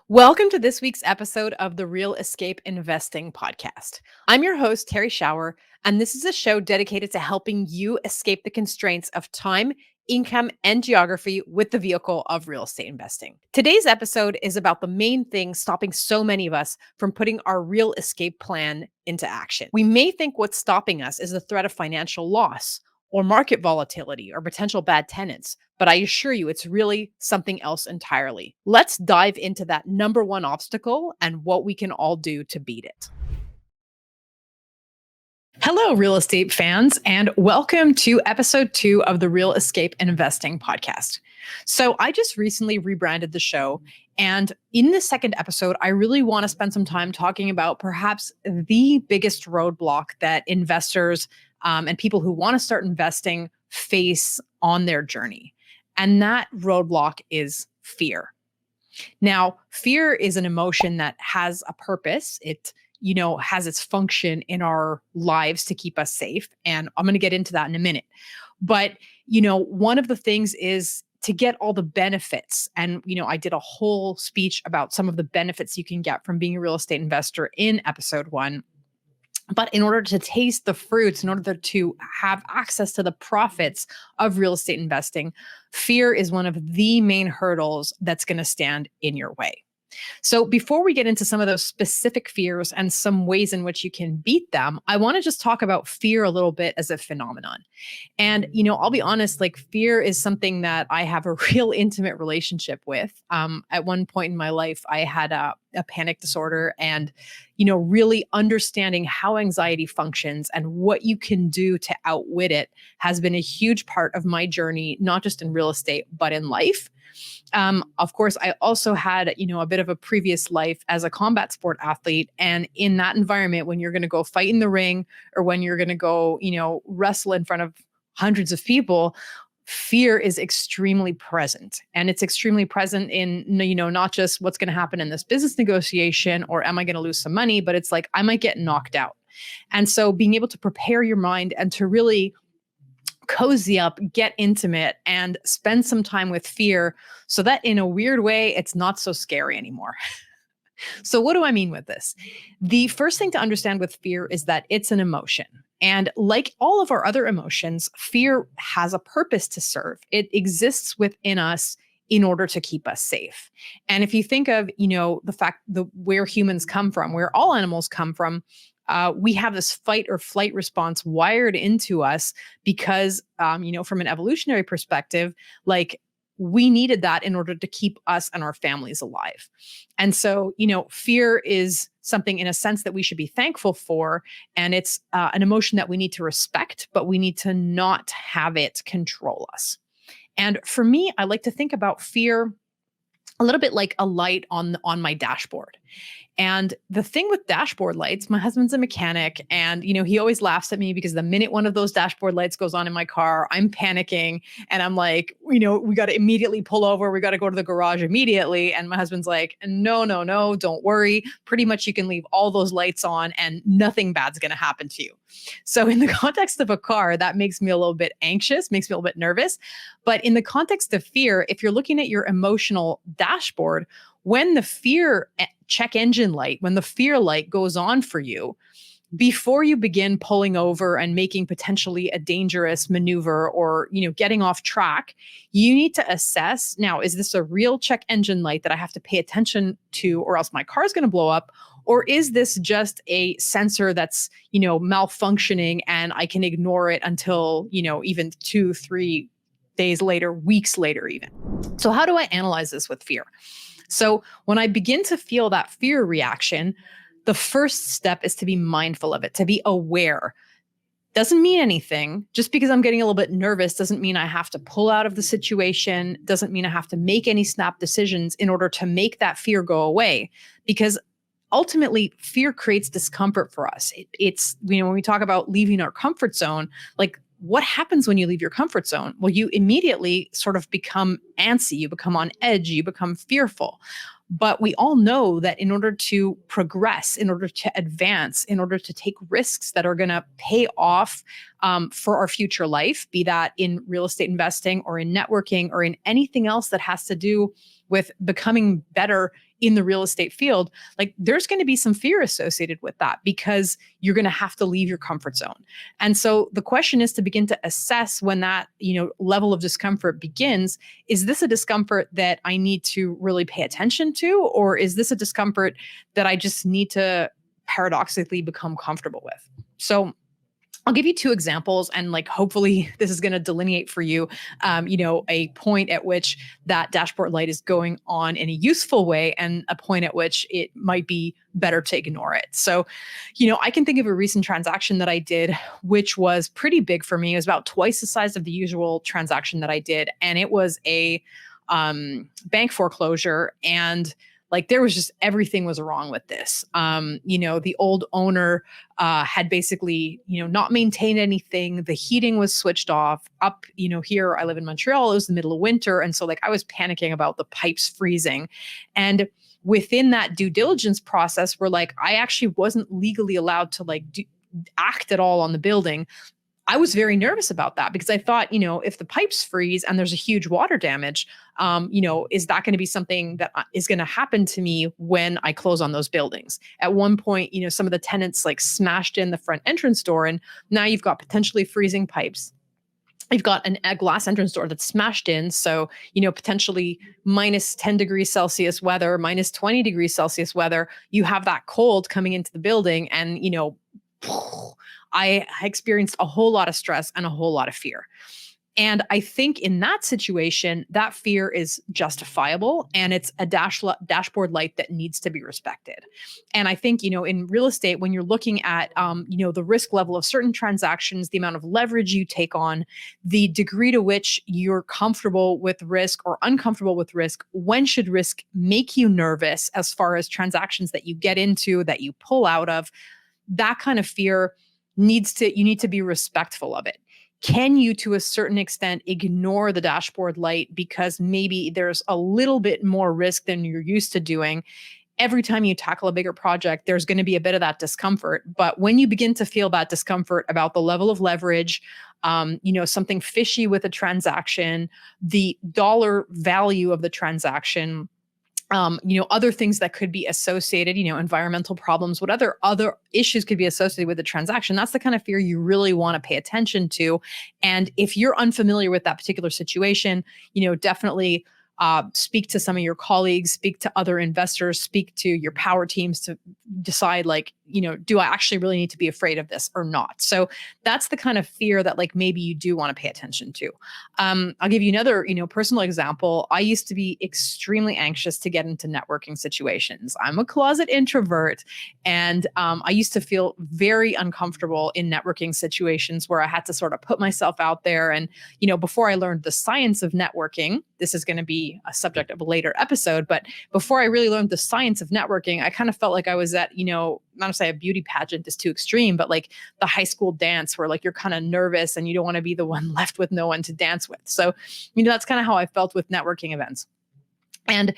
Welcome to this week's episode of the Real Escape Investing Podcast. I'm your host, Terrie Shower, and this is a show dedicated to helping you escape the constraints of time, income, and geography with the vehicle of real estate investing. Today's episode is about the main thing stopping so many of us from putting our real escape plan into action. We may think what's stopping us is the threat of financial loss, or market volatility, or potential bad tenants. But I assure you, it's really something else entirely. Let's dive into that number one obstacle and what we can all do to beat it. Hello, real estate fans, and welcome to episode 2 of the Real Escape Investing Podcast. So, I just recently rebranded the show. And in this second episode, I really want to spend some time talking about perhaps the biggest roadblock that investors and people who want to start investing face on their journey. And that roadblock is fear. Now, fear is an emotion that has a purpose. It has its function in our lives to keep us safe. And I'm going to get into that in a minute. But, one of the things is to get all the benefits. And, I did a whole speech about some of the benefits you can get from being a real estate investor in episode 1. But in order to taste the fruits, in order to have access to the profits of real estate investing, fear is one of the main hurdles that's going to stand in your way. So before we get into some of those specific fears and some ways in which you can beat them, I want to just talk about fear a little bit as a phenomenon. And, I'll be honest, like fear is something that I have a real intimate relationship with. At one point in my life, I had a panic disorder, and, really understanding how anxiety functions and what you can do to outwit it has been a huge part of my journey, not just in real estate, but in life. Of course, I also had, a bit of a previous life as a combat sport athlete. And in that environment, when you're going to go fight in the ring or when you're going to go, wrestle in front of hundreds of people, fear is extremely present. And it's extremely present in, not just what's going to happen in this business negotiation or am I going to lose some money, but it's like I might get knocked out. And so being able to prepare your mind and to really cozy up, get intimate, and spend some time with fear so that in a weird way, it's not so scary anymore. So, what do I mean with this? The first thing to understand with fear is that it's an emotion. And like all of our other emotions, fear has a purpose to serve. It exists within us in order to keep us safe. And if you think of, the fact that where humans come from, where all animals come from, we have this fight or flight response wired into us because, from an evolutionary perspective, like we needed that in order to keep us and our families alive. And so, fear is something in a sense that we should be thankful for. And it's an emotion that we need to respect, but we need to not have it control us. And for me, I like to think about fear a little bit like a light on my dashboard. And the thing with dashboard lights, my husband's a mechanic, and he always laughs at me because the minute one of those dashboard lights goes on in my car, I'm panicking and I'm like, we got to immediately pull over. We got to go to the garage immediately. And my husband's like, no, don't worry. Pretty much you can leave all those lights on and nothing bad's going to happen to you. So in the context of a car, that makes me a little bit anxious, makes me a little bit nervous. But in the context of fear, if you're looking at your emotional dashboard, when the fear check engine light, when the fear light goes on for you, before you begin pulling over and making potentially a dangerous maneuver or, getting off track, you need to assess, now, is this a real check engine light that I have to pay attention to or else my car is going to blow up? Or is this just a sensor that's, malfunctioning and I can ignore it until, even 2-3 days later, weeks later even? So how do I analyze this with fear? So when I begin to feel that fear reaction, the first step is to be mindful of it, to be aware. Doesn't mean anything. Just because I'm getting a little bit nervous doesn't mean I have to pull out of the situation, doesn't mean I have to make any snap decisions in order to make that fear go away. Because ultimately, fear creates discomfort for us. It's, when we talk about leaving our comfort zone, like what happens when you leave your comfort zone? Well, you immediately sort of become antsy, you become on edge, you become fearful. But we all know that in order to progress, in order to advance, in order to take risks that are going to pay off for our future life, be that in real estate investing or in networking or in anything else that has to do with becoming better in the real estate field, like there's going to be some fear associated with that because you're going to have to leave your comfort zone. And so the question is to begin to assess when that, level of discomfort begins. Is this a discomfort that I need to really pay attention to? Or is this a discomfort that I just need to paradoxically become comfortable with? So I'll give you two examples, and like hopefully this is going to delineate for you, a point at which that dashboard light is going on in a useful way, and a point at which it might be better to ignore it. So, I can think of a recent transaction that I did, which was pretty big for me. It was about twice the size of the usual transaction that I did, and it was a bank foreclosure. And like there was just everything was wrong with this. The old owner had basically, not maintained anything. The heating was switched off. Up, here I live in Montreal. It was the middle of winter, and so like I was panicking about the pipes freezing. And within that due diligence process, where like I actually wasn't legally allowed to like act at all on the building. I was very nervous about that because I thought, if the pipes freeze and there's a huge water damage, is that going to be something that is going to happen to me when I close on those buildings? At one point, some of the tenants like smashed in the front entrance door, and now you've got potentially freezing pipes. You've got a glass entrance door that's smashed in. So, potentially minus 10 degrees Celsius weather, minus 20 degrees Celsius weather. You have that cold coming into the building, and, I experienced a whole lot of stress and a whole lot of fear. And I think in that situation, that fear is justifiable, and it's a dashboard light that needs to be respected. And I think, in real estate, when you're looking at, the risk level of certain transactions, the amount of leverage you take on, the degree to which you're comfortable with risk or uncomfortable with risk, when should risk make you nervous as far as transactions that you get into, that you pull out of, that kind of fear you need to be respectful of it. Can you, to a certain extent, ignore the dashboard light because maybe there's a little bit more risk than you're used to doing? Every time you tackle a bigger project, there's going to be a bit of that discomfort. But when you begin to feel that discomfort about the level of leverage, something fishy with a transaction, the dollar value of the transaction, other things that could be associated, environmental problems, what other issues could be associated with the transaction. That's the kind of fear you really want to pay attention to. And if you're unfamiliar with that particular situation, definitely speak to some of your colleagues, speak to other investors, speak to your power teams to decide do I actually really need to be afraid of this or not? So that's the kind of fear that like maybe you do want to pay attention to. I'll give you another, personal example. I used to be extremely anxious to get into networking situations. I'm a closet introvert, and I used to feel very uncomfortable in networking situations where I had to sort of put myself out there. And, before I learned the science of networking, this is going to be a subject of a later episode, but before I really learned the science of networking, I kind of felt like I was at, not to say a beauty pageant is too extreme, but like the high school dance where like you're kind of nervous and you don't want to be the one left with no one to dance with. So, that's kind of how I felt with networking events. And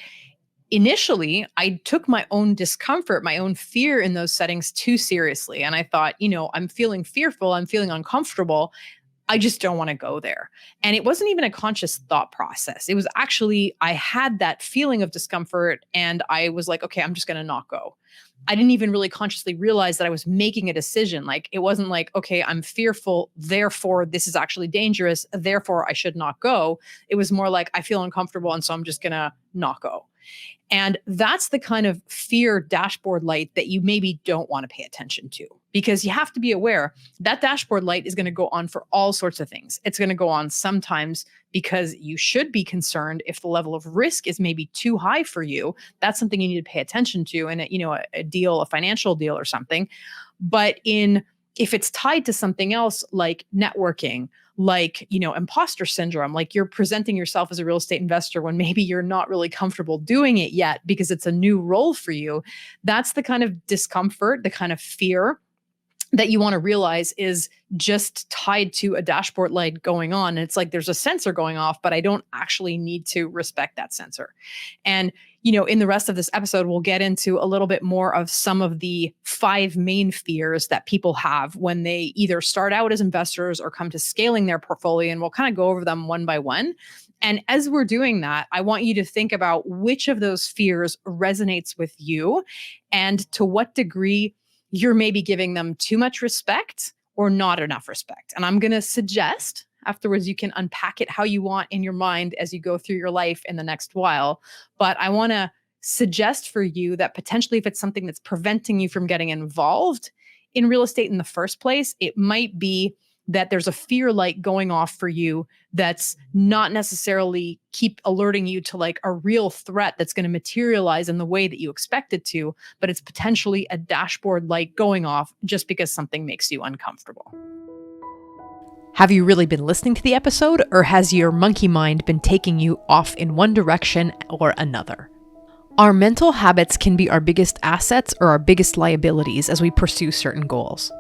initially, I took my own discomfort, my own fear in those settings too seriously. And I thought, I'm feeling fearful, I'm feeling uncomfortable. I just don't want to go there. And it wasn't even a conscious thought process. It was actually, I had that feeling of discomfort and I was like, okay, I'm just going to not go. I didn't even really consciously realize that I was making a decision. Like, it wasn't like, okay, I'm fearful, therefore this is actually dangerous, therefore I should not go. It was more like, I feel uncomfortable, and so I'm just going to not go. And that's the kind of fear dashboard light that you maybe don't want to pay attention to, because you have to be aware that dashboard light is going to go on for all sorts of things. It's going to go on sometimes because you should be concerned if the level of risk is maybe too high for you. That's something you need to pay attention to in a deal, a financial deal or something. But if it's tied to something else like networking, like, imposter syndrome, like you're presenting yourself as a real estate investor when maybe you're not really comfortable doing it yet because it's a new role for you, that's the kind of discomfort, the kind of fear that you want to realize is just tied to a dashboard light going on. And it's like there's a sensor going off, but I don't actually need to respect that sensor. And, in the rest of this episode, we'll get into a little bit more of some of the 5 main fears that people have when they either start out as investors or come to scaling their portfolio. And we'll kind of go over them one by one. And as we're doing that, I want you to think about which of those fears resonates with you and to what degree you're maybe giving them too much respect or not enough respect. And I'm going to suggest afterwards you can unpack it how you want in your mind as you go through your life in the next while. But I want to suggest for you that potentially if it's something that's preventing you from getting involved in real estate in the first place, it might be that there's a fear light going off for you that's not necessarily keep alerting you to like a real threat that's going to materialize in the way that you expect it to, but it's potentially a dashboard light going off just because something makes you uncomfortable. Have you really been listening to the episode, or has your monkey mind been taking you off in one direction or another? Our mental habits can be our biggest assets or our biggest liabilities as we pursue certain goals.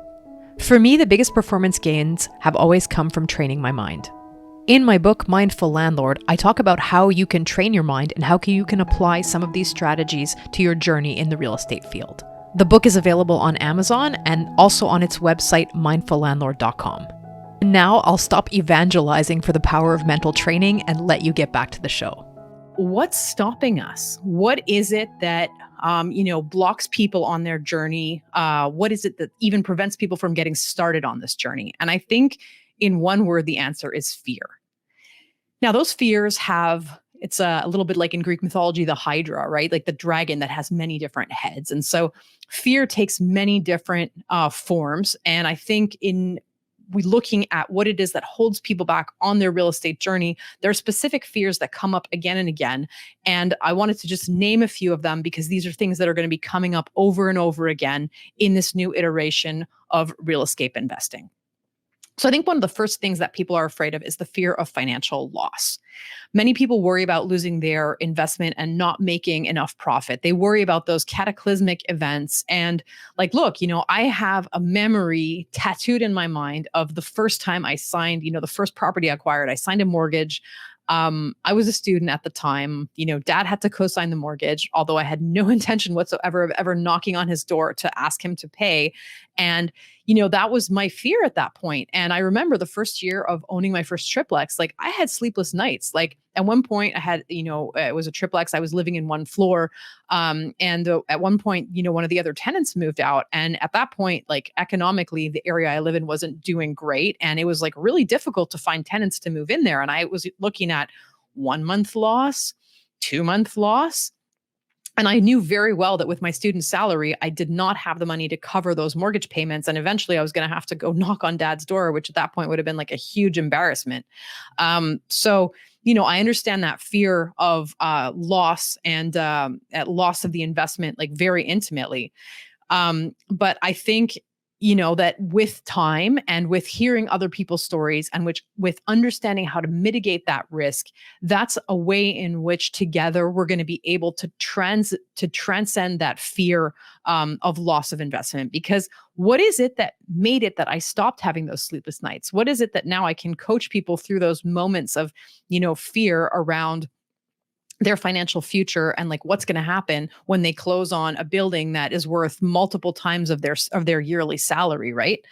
For me, the biggest performance gains have always come from training my mind. In my book, Mindful Landlord, I talk about how you can train your mind and how you can apply some of these strategies to your journey in the real estate field. The book is available on Amazon and also on its website, mindfullandlord.com. And now I'll stop evangelizing for the power of mental training and let you get back to the show. What's stopping us? What is it that blocks people on their journey? What is it that even prevents people from getting started on this journey? And I think in one word, the answer is fear. Now, those fears it's a little bit like in Greek mythology, the Hydra, right? Like the dragon that has many different heads. And so fear takes many different forms. And I think we looking at what it is that holds people back on their real estate journey, there are specific fears that come up again and again. And I wanted to just name a few of them because these are things that are going to be coming up over and over again in this new iteration of real estate investing. So I think one of the first things that people are afraid of is the fear of financial loss. Many people worry about losing their investment and not making enough profit. They worry about those cataclysmic events. And like, look, I have a memory tattooed in my mind of the first time I signed, the first property I acquired. I signed a mortgage. I was a student at the time. Dad had to co-sign the mortgage, although I had no intention whatsoever of ever knocking on his door to ask him to pay. And, that was my fear at that point. And I remember the first year of owning my first triplex, like I had sleepless nights. Like at one point I had, it was a triplex. I was living in one floor. At one point, one of the other tenants moved out. And at that point, like economically, the area I live in wasn't doing great. And it was like really difficult to find tenants to move in there. And I was looking at 1 month loss, 2 month loss. And I knew very well that with my student salary, I did not have the money to cover those mortgage payments. And eventually I was going to have to go knock on dad's door, which at that point would have been like a huge embarrassment. So I understand that fear of loss and loss of the investment, like very intimately. But I think that with time and with hearing other people's stories and with understanding how to mitigate that risk, that's a way in which together we're going to be able to transcend that fear of loss of investment. Because what is it that made it that I stopped having those sleepless nights? What is it that now I can coach people through those moments of, fear around their financial future and like what's going to happen when they close on a building that is worth multiple times of their yearly salary, right?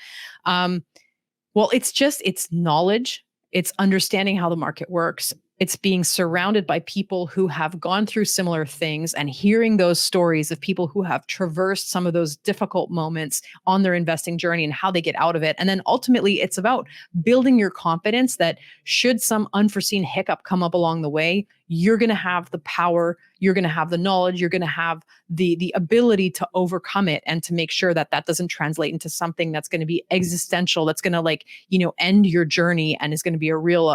Well, it's knowledge, it's understanding how the market works. It's being surrounded by people who have gone through similar things and hearing those stories of people who have traversed some of those difficult moments on their investing journey and how they get out of it. And then ultimately, it's about building your confidence that should some unforeseen hiccup come up along the way, you're going to have the power, you're going to have the knowledge, you're going to have the ability to overcome it and to make sure that that doesn't translate into something that's going to be existential, that's going to end your journey and is going to be a real,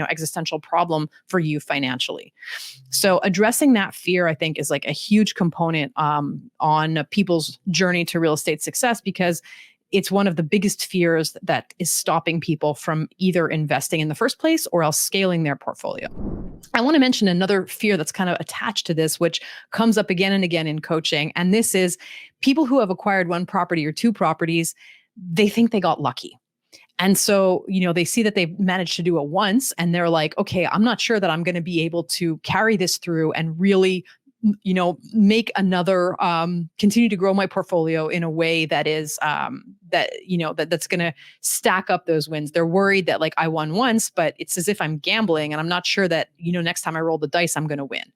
existential problem for you financially. So addressing that fear, I think, is like a huge component on people's journey to real estate success, because it's one of the biggest fears that is stopping people from either investing in the first place or else scaling their portfolio. I want to mention another fear that's kind of attached to this, which comes up again and again in coaching. And this is people who have acquired one property or two properties, they think they got lucky. And so, they see that they've managed to do it once and they're like, okay, I'm not sure that I'm going to be able to carry this through and really make another, continue to grow my portfolio in a way that is, that's going to stack up those wins. They're worried that like I won once, but it's as if I'm gambling and I'm not sure that, next time I roll the dice, I'm going to win.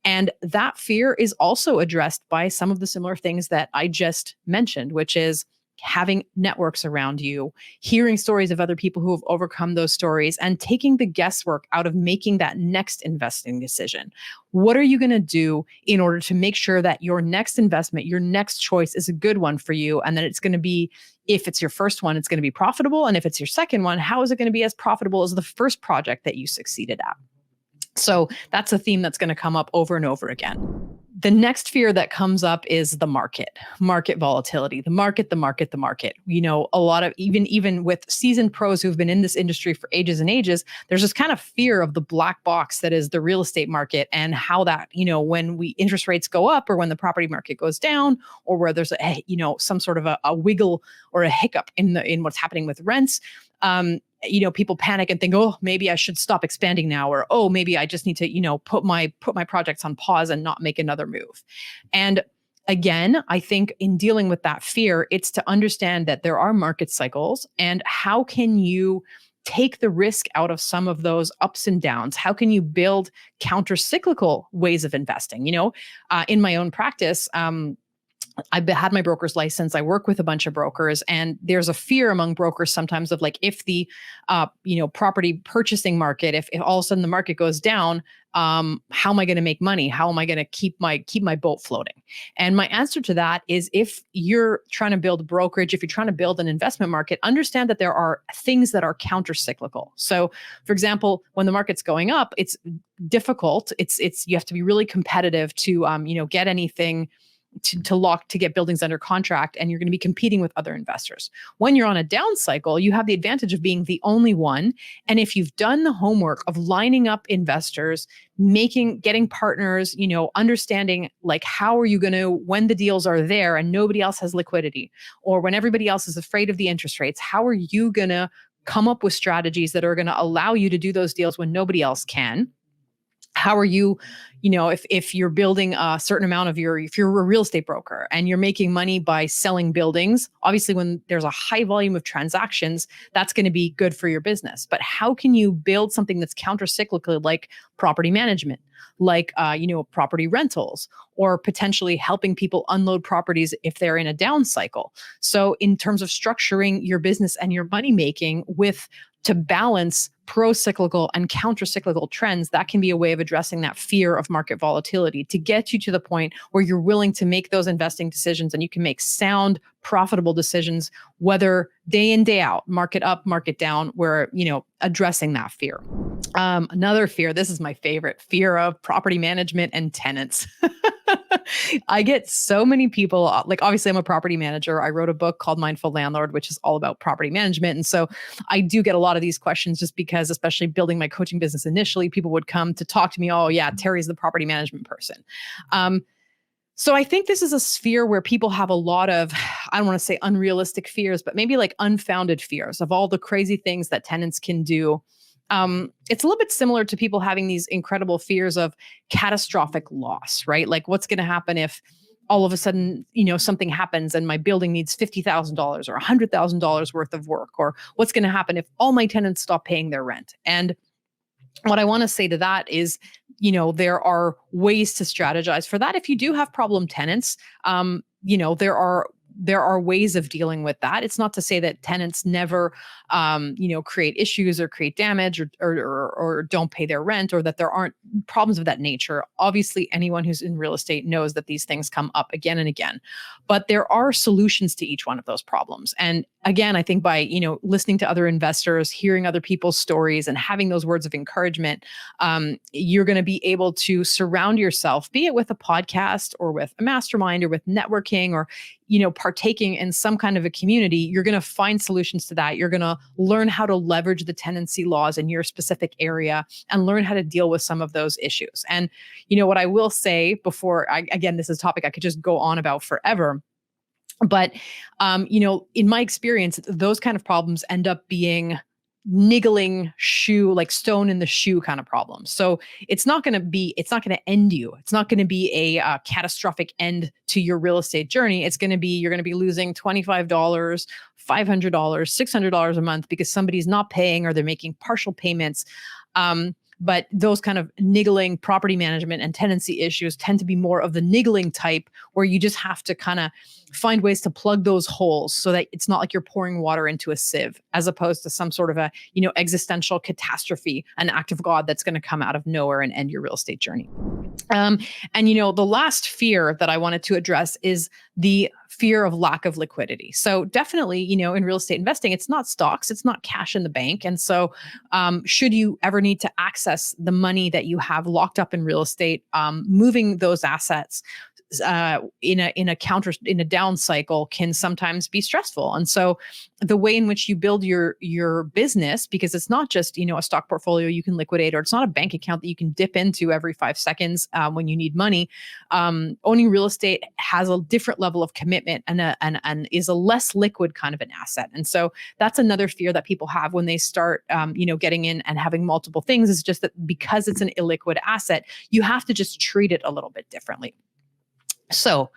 And that fear is also addressed by some of the similar things that I just mentioned, which is having networks around you, hearing stories of other people who have overcome those stories, and taking the guesswork out of making that next investing decision. What are you going to do in order to make sure that your next investment, your next choice is a good one for you? And that it's going to be, if it's your first one, it's going to be profitable. And if it's your second one, how is it going to be as profitable as the first project that you succeeded at? So that's a theme that's going to come up over and over again. The next fear that comes up is the market volatility, the market. A lot of even with seasoned pros who've been in this industry for ages and ages, there's this kind of fear of the black box that is the real estate market, and how that, when interest rates go up or when the property market goes down, or where there's some sort of a wiggle or a hiccup in what's happening with rents. People panic and think, oh, maybe I should stop expanding now, or, oh, maybe I just need to, put my projects on pause and not make another move. And again, I think in dealing with that fear, it's to understand that there are market cycles, and how can you take the risk out of some of those ups and downs? How can you build counter-cyclical ways of investing? In my own practice, I've had my broker's license. I work with a bunch of brokers, and there's a fear among brokers sometimes of like, if the, property purchasing market, if all of a sudden the market goes down, how am I going to make money? How am I going to keep my boat floating? And my answer to that is, if you're trying to build a brokerage, if you're trying to build an investment market, understand that there are things that are counter-cyclical. So for example, when the market's going up, it's difficult. You have to be really competitive to, get anything to get buildings under contract, and you're going to be competing with other investors. When you're on a down cycle, you have the advantage of being the only one. And if you've done the homework of lining up investors, getting partners, understanding like, how are you going to, when the deals are there and nobody else has liquidity, or when everybody else is afraid of the interest rates, how are you going to come up with strategies that are going to allow you to do those deals when nobody else can? How are you, if you're building a certain amount of if you're a real estate broker and you're making money by selling buildings, obviously when there's a high volume of transactions, that's going to be good for your business. But how can you build something that's counter-cyclical, like property management, like, property rentals, or potentially helping people unload properties if they're in a down cycle? So in terms of structuring your business and your money making to balance pro-cyclical and counter-cyclical trends, that can be a way of addressing that fear of market volatility, to get you to the point where you're willing to make those investing decisions and you can make sound, profitable decisions, whether day in, day out, market up, market down, where, addressing that fear. Another fear, this is my favorite, fear of property management and tenants. I get so many people, like, obviously I'm a property manager. I wrote a book called Mindful Landlord, which is all about property management. And so I do get a lot of these questions, just because, especially building my coaching business initially, people would come to talk to me. Oh yeah, Terrie's the property management person. So I think this is a sphere where people have a lot of, I don't want to say unrealistic fears, but maybe like unfounded fears of all the crazy things that tenants can do. It's a little bit similar to people having these incredible fears of catastrophic loss, right? Like, what's going to happen if all of a sudden, something happens and my building needs $50,000 or $100,000 worth of work? Or what's going to happen if all my tenants stop paying their rent? And what I want to say to that is, there are ways to strategize for that. If you do have problem tenants, there are ways of dealing with that. It's not to say that tenants never, create issues or create damage or don't pay their rent, or that there aren't problems of that nature. Obviously, anyone who's in real estate knows that these things come up again and again, but there are solutions to each one of those problems. And again, I think by, listening to other investors, hearing other people's stories, and having those words of encouragement, you're going to be able to surround yourself, be it with a podcast or with a mastermind or with networking, or partaking in some kind of a community. You're going to find solutions to that. You're going to learn how to leverage the tenancy laws in your specific area and learn how to deal with some of those issues. And, what I will say before, again, this is a topic I could just go on about forever. But, in my experience, those kind of problems end up being niggling shoe, like stone in the shoe kind of problem. So it's not going to end you. It's not going to be a catastrophic end to your real estate journey. You're going to be losing $25, $500, $600 a month because somebody's not paying or they're making partial payments. But those kind of niggling property management and tenancy issues tend to be more of the niggling type, where you just have to kind of find ways to plug those holes so that it's not like you're pouring water into a sieve, as opposed to some sort of a, existential catastrophe, an act of God that's going to come out of nowhere and end your real estate journey. The last fear that I wanted to address is the fear of lack of liquidity. So definitely, in real estate investing, it's not stocks, it's not cash in the bank. And so should you ever need to access the money that you have locked up in real estate, moving those assets in a down cycle can sometimes be stressful. And so the way in which you build your business, because it's not just, a stock portfolio you can liquidate, or it's not a bank account that you can dip into every 5 seconds when you need money. Owning real estate has a different level of commitment and is a less liquid kind of an asset. And so that's another fear that people have when they start, getting in and having multiple things, is just that because it's an illiquid asset, you have to just treat it a little bit differently. So,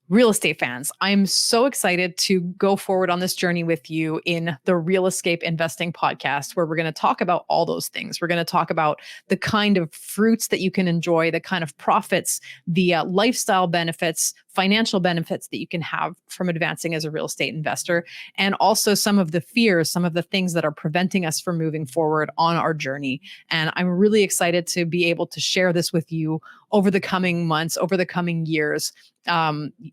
real estate fans, I'm so excited to go forward on this journey with you in the Real Escape Investing podcast, where we're going to talk about all those things. We're going to talk about the kind of fruits that you can enjoy, the kind of profits, the lifestyle benefits, financial benefits that you can have from advancing as a real estate investor, and also some of the fears, some of the things that are preventing us from moving forward on our journey. And I'm really excited to be able to share this with you over the coming months, over the coming years,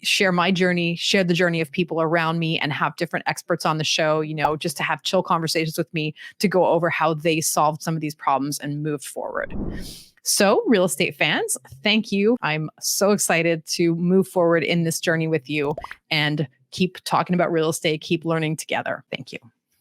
share my journey, share the journey of people around me, and have different experts on the show, just to have chill conversations with me to go over how they solved some of these problems and moved forward. So, real estate fans, thank you. I'm so excited to move forward in this journey with you and keep talking about real estate, keep learning together. Thank you.